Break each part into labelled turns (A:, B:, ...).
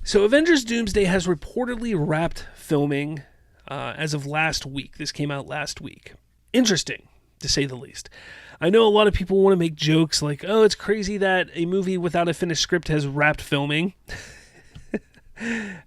A: So Avengers Doomsday has reportedly wrapped filming as of last week. This came out last week. Interesting, to say the least. I know a lot of people want to make jokes like, oh, it's crazy that a movie without a finished script has wrapped filming.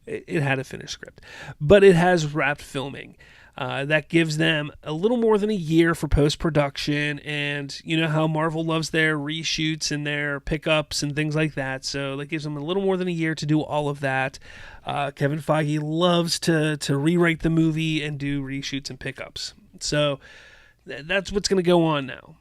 A: It had a finished script, but it has wrapped filming. That gives them a little more than a year for post-production, and you know how Marvel loves their reshoots and their pickups and things like that, so that gives them a little more than a year to do all of that. Kevin Feige loves to rewrite the movie and do reshoots and pickups, so that's what's going to go on now.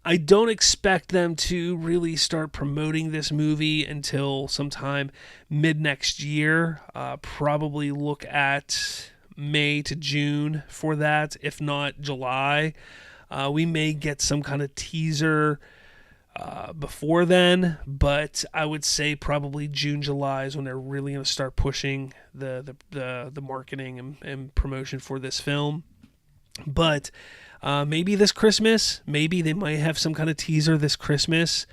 A: I don't expect them to really start promoting this movie until sometime mid-next year. Probably look at May to June for that, if not July. We may get some kind of teaser before then, but I would say probably June, July is when they're really going to start pushing the marketing and promotion for this film. But maybe this Christmas, maybe they might have some kind of teaser this Christmas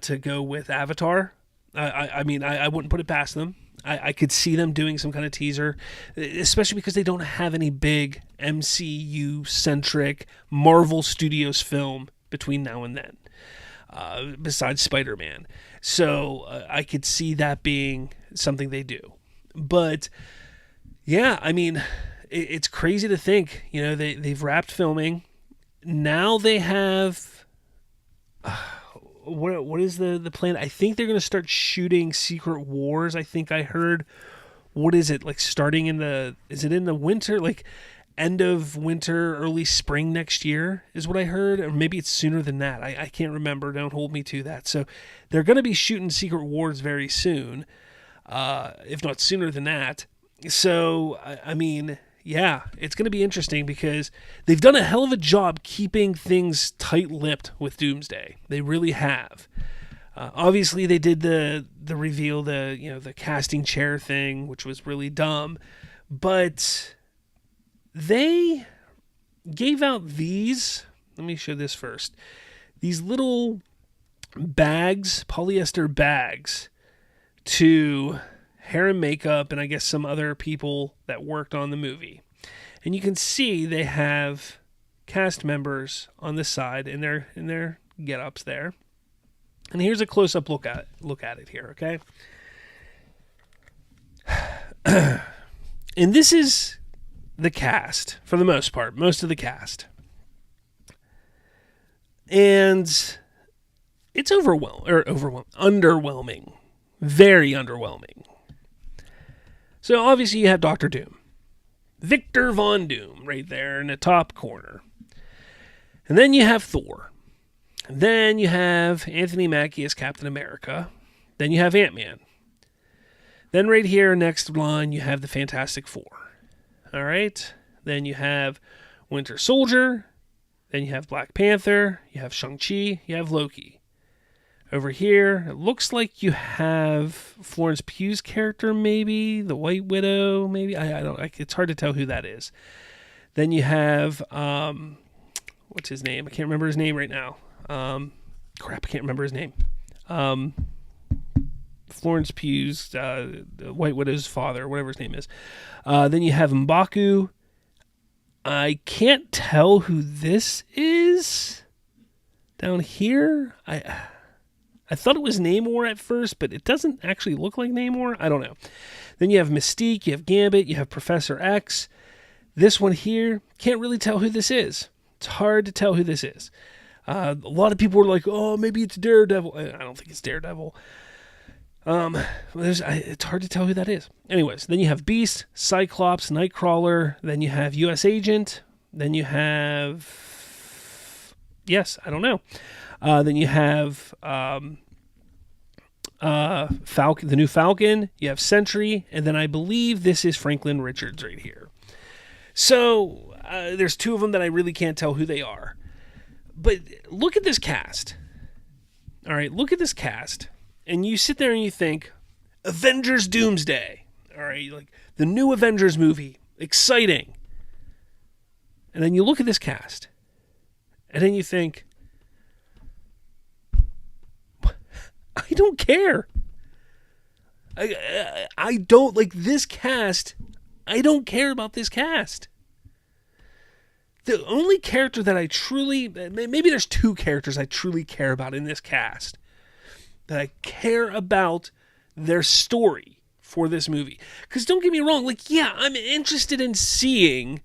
A: to go with Avatar. I mean, I wouldn't put it past them. I could see them doing some kind of teaser, especially because they don't have any big MCU-centric Marvel Studios film between now and then, besides Spider-Man. So I could see that being something they do. But, yeah, I mean, it's crazy to think, you know, they've wrapped filming. Now they have... What is the plan? I think they're going to start shooting Secret Wars. I think I heard, what is it, like starting is it in the winter? Like end of winter, early spring next year is what I heard. Or maybe it's sooner than that. I can't remember. Don't hold me to that. So they're going to be shooting Secret Wars very soon, if not sooner than that. So, I mean... yeah, it's going to be interesting because they've done a hell of a job keeping things tight-lipped with Doomsday. They really have. Obviously, they did the reveal, the casting chair thing, which was really dumb. But they gave out these. Let me show this first. These little bags, polyester bags, to hair and makeup, and I guess some other people that worked on the movie. And you can see they have cast members on the side in their get-ups there. And here's a close-up look at it here, okay? And this is the cast, for the most part, most of the cast. And it's underwhelming. Very underwhelming. So obviously you have Dr. Doom. Victor Von Doom right there in the top corner. And then you have Thor. And then you have Anthony Mackie as Captain America. Then you have Ant-Man. Then right here, next line, you have the Fantastic Four. All right? Then you have Winter Soldier. Then you have Black Panther. You have Shang-Chi. You have Loki. Over here, it looks like you have Florence Pugh's character, maybe the White Widow, maybe. I don't. It's hard to tell who that is. Then you have what's his name? I can't remember his name right now. I can't remember his name. Florence Pugh's White Widow's father, whatever his name is. Then you have M'Baku. I can't tell who this is down here. I thought it was Namor at first, but it doesn't actually look like Namor. I don't know. Then you have Mystique, you have Gambit, you have Professor X. This one here, can't really tell who this is. It's hard to tell who this is. A lot of people were like, oh, maybe it's Daredevil. I don't think it's Daredevil. It's hard to tell who that is. Anyways, then you have Beast, Cyclops, Nightcrawler. Then you have U.S. Agent. Then you have... yes, I don't know. Then you have Falcon, the new Falcon. You have Sentry, and then I believe this is Franklin Richards right here. So there's two of them that I really can't tell who they are. But look at this cast. All right, look at this cast, and you sit there and you think, Avengers Doomsday. All right, like the new Avengers movie, exciting. And then you look at this cast, and then you think, I don't care. I don't like this cast. I don't care about this cast. The only character that I truly, maybe there's two characters I truly care about in this cast. That I care about their story for this movie. Because don't get me wrong, like, yeah, I'm interested in seeing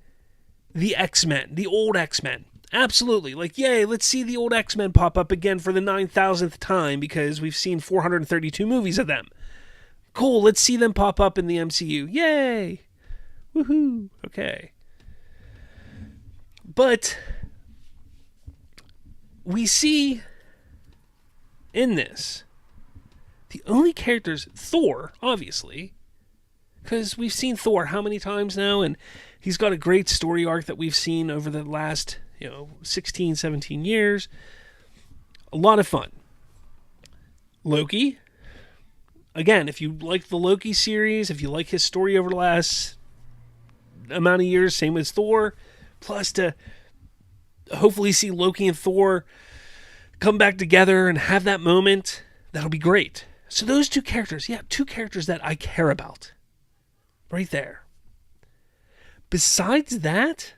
A: the X-Men, the old X-Men. Absolutely. Like, yay, let's see the old X-Men pop up again for the 9,000th time because we've seen 432 movies of them. Cool, let's see them pop up in the MCU. Yay! Woohoo! Okay. But we see in this the only characters, Thor, obviously, because we've seen Thor how many times now, and he's got a great story arc that we've seen over the last, 16, 17 years. A lot of fun. Loki, again, if you like the Loki series, if you like his story over the last amount of years, same as Thor, plus to hopefully see Loki and Thor come back together and have that moment, that'll be great. So those two characters, two characters that I care about. Right there. Besides that,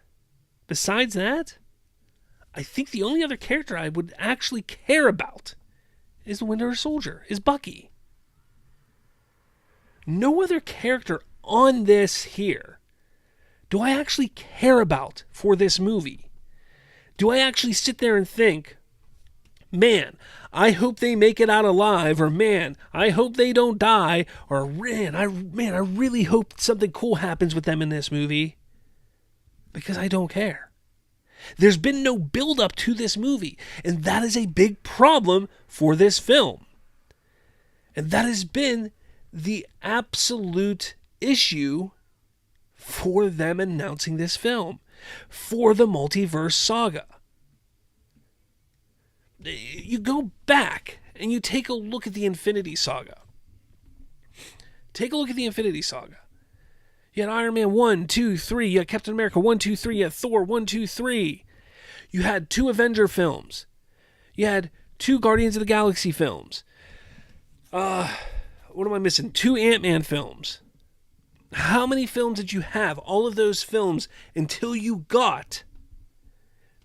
A: I think the only other character I would actually care about is the Winter Soldier, is Bucky. No other character on this here do I actually care about for this movie. Do I actually sit there and think, man, I hope they make it out alive, or man, I hope they don't die, or man, I really hope something cool happens with them in this movie? Because I don't care. There's been no build-up to this movie, and that is a big problem for this film. And that has been the absolute issue for them announcing this film, for the multiverse saga. You go back and you take a look at the Infinity Saga. You had Iron Man 1, 2, 3. You had Captain America 1, 2, 3. You had Thor 1, 2, 3. You had 2 Avenger films. You had 2 Guardians of the Galaxy films. What am I missing? 2 Ant-Man films. How many films did you have? All of those films until you got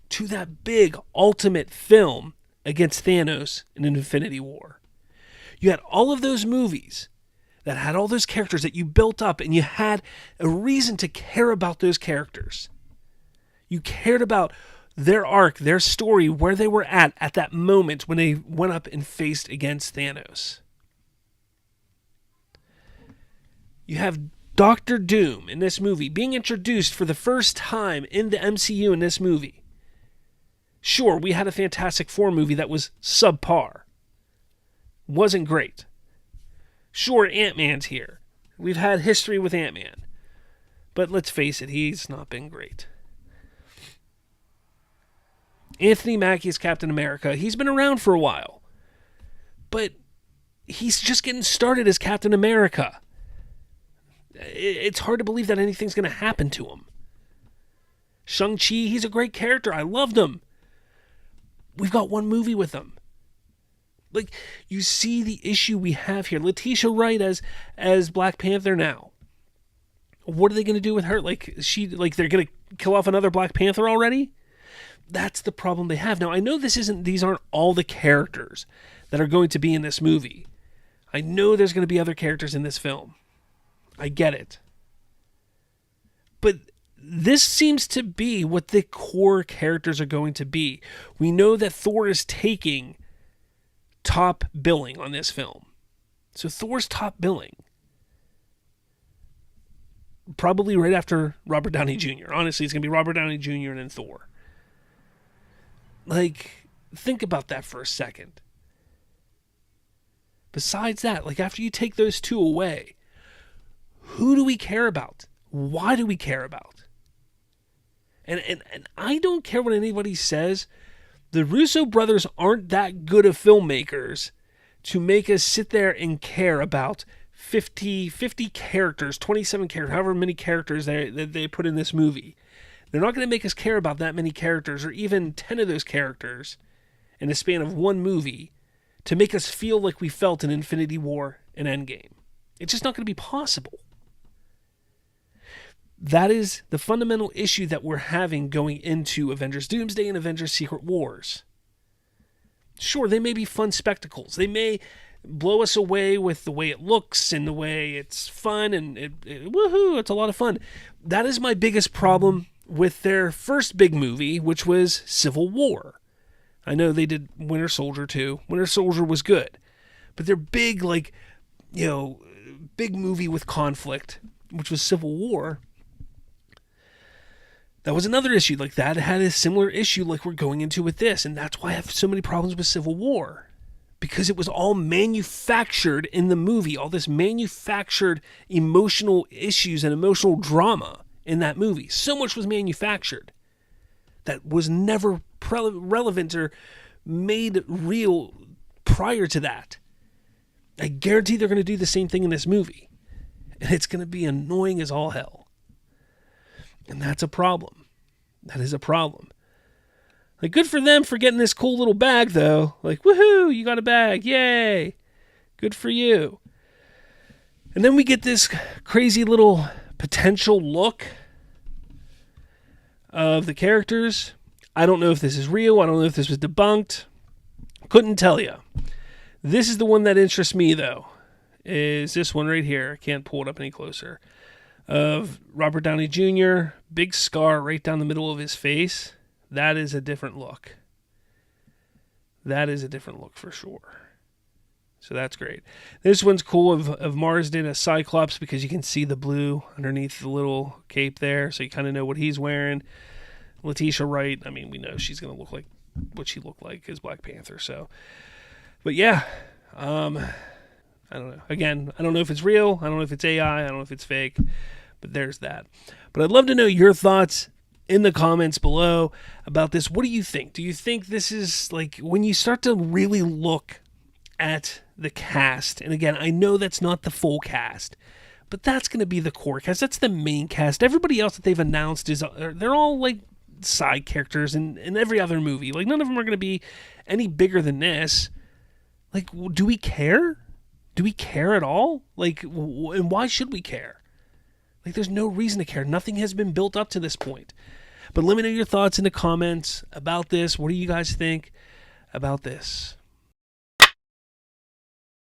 A: to that big ultimate film against Thanos in Infinity War. You had all of those movies that had all those characters that you built up, and you had a reason to care about those characters. You cared about their arc, their story, where they were at that moment when they went up and faced against Thanos. You have Doctor Doom in this movie being introduced for the first time in the MCU in this movie. Sure, we had a Fantastic Four movie that was subpar. Wasn't great. Sure, Ant-Man's here. We've had history with Ant-Man. But let's face it, he's not been great. Anthony Mackie is Captain America. He's been around for a while. But he's just getting started as Captain America. It's hard to believe that anything's going to happen to him. Shang-Chi, he's a great character. I loved him. We've got one movie with him. Like, you see the issue we have here. Letitia Wright as Black Panther now. What are they going to do with her? They're going to kill off another Black Panther already? That's the problem they have. Now, I know these aren't all the characters that are going to be in this movie. I know there's going to be other characters in this film. I get it. But this seems to be what the core characters are going to be. We know that Thor is taking top billing on this film. So Thor's top billing. Probably right after Robert Downey Jr. Honestly, it's going to be Robert Downey Jr. and then Thor. Think about that for a second. Besides that, after you take those two away, who do we care about? Why do we care about? And I don't care what anybody says. The Russo brothers aren't that good of filmmakers to make us sit there and care about 50 characters, 27 characters, however many characters they put in this movie. They're not going to make us care about that many characters, or even 10 of those characters in the span of one movie, to make us feel like we felt in Infinity War and Endgame. It's just not going to be possible. That is the fundamental issue that we're having going into Avengers Doomsday and Avengers Secret Wars. Sure, they may be fun spectacles. They may blow us away with the way it looks and the way it's fun and woohoo, it's a lot of fun. That is my biggest problem with their first big movie, which was Civil War. I know they did Winter Soldier too. Winter Soldier was good. But their big, big movie with conflict, which was Civil War, that was another issue. Like, that had a similar issue like we're going into with this. And that's why I have so many problems with Civil War. Because it was all manufactured in the movie. All this manufactured emotional issues and emotional drama in that movie. So much was manufactured that was never relevant or made real prior to that. I guarantee they're going to do the same thing in this movie. And it's going to be annoying as all hell. And that's a problem. That is a problem. Like, good for them for getting this cool little bag, though. Like, woohoo, you got a bag. Yay. Good for you. And then we get this crazy little potential look of the characters. I don't know if this is real. I don't know if this was debunked. Couldn't tell you. This is the one that interests me, though. Is this one right here. I can't pull it up any closer. Of Robert Downey Jr., big scar right down the middle of his face. That is a different look. That is a different look for sure. So that's great. This one's cool of Marsden as Cyclops because you can see the blue underneath the little cape there, so you kind of know what he's wearing. Letitia Wright, I mean, we know she's going to look like what she looked like as Black Panther. So, but yeah, I don't know. Again, I don't know if it's real. I don't know if it's AI. I don't know if it's fake. But there's that. But I'd love to know your thoughts in the comments below about this. What do you think? Do you think this is, like, when you start to really look at the cast, and again, I know that's not the full cast, but that's going to be the core cast. That's the main cast. Everybody else that they've announced they're all like side characters in every other movie. Like, none of them are going to be any bigger than this. Like, do we care? Do we care at all? Like, and why should we care? Like, there's no reason to care. Nothing has been built up to this point. But let me know your thoughts in the comments about this. What do you guys think about this?